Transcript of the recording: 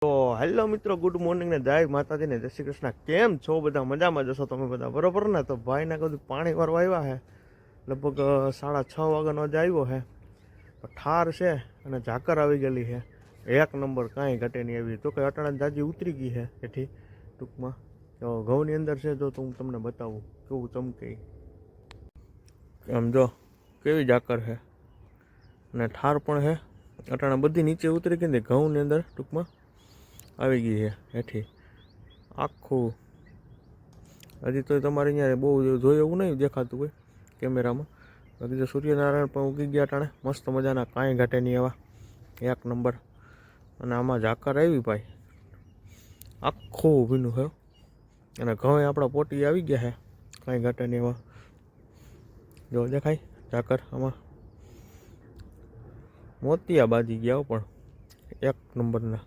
તો હેલો મિત્રો, good morning ને જય માતાજી ને જય શ્રી કૃષ્ણ. કેમ છો બધા? મજામાં જશો તમે બધા, બરોબર ને? તો ભાઈને કીધું પાણી ભરવા આવ્યા હે, લગભગ 6:30 વાગ્યાનો જ આવ્યો હે. ઠાર છે અને ઝાકર આવી ગયેલી છે એક નંબર, કાંઈ ઘટે નહીં એવી. તો કે અટાણા જાજી ઉતરી ગઈ છે એથી ટૂંકમાં. તો ઘઉંની અંદર છે, જો તો હું તમને બતાવું કેવું ચમકે. આમ જો કેવી ઝાકર છે અને ઠાર પણ છે. અટાણા બધી નીચે ઉતરી ગઈ ને ઘઉંની અંદર ટૂંકમાં આવી ગઈ છે હેઠી આખું. હજી તો તમારે અહીંયા બહુ જોયું એવું નહીં દેખાતું હોય કેમેરામાં. બાકી તો સૂર્યનારાયણ પણ ઉગી ગયા ટાણે મસ્ત મજાના, કાંઈ ઘટે નહીં એવા, એક નંબર. અને આમાં ઝાકર આવી ભાઈ, આખું ભીનું છે. અને ઘઉં આપણા પોટી આવી ગયા છે, કાંઈ ઘટે નહીં એવા. જો દેખાય ઝાકર, આમાં મોતિયા બાજી ગયા પણ એક નંબરના.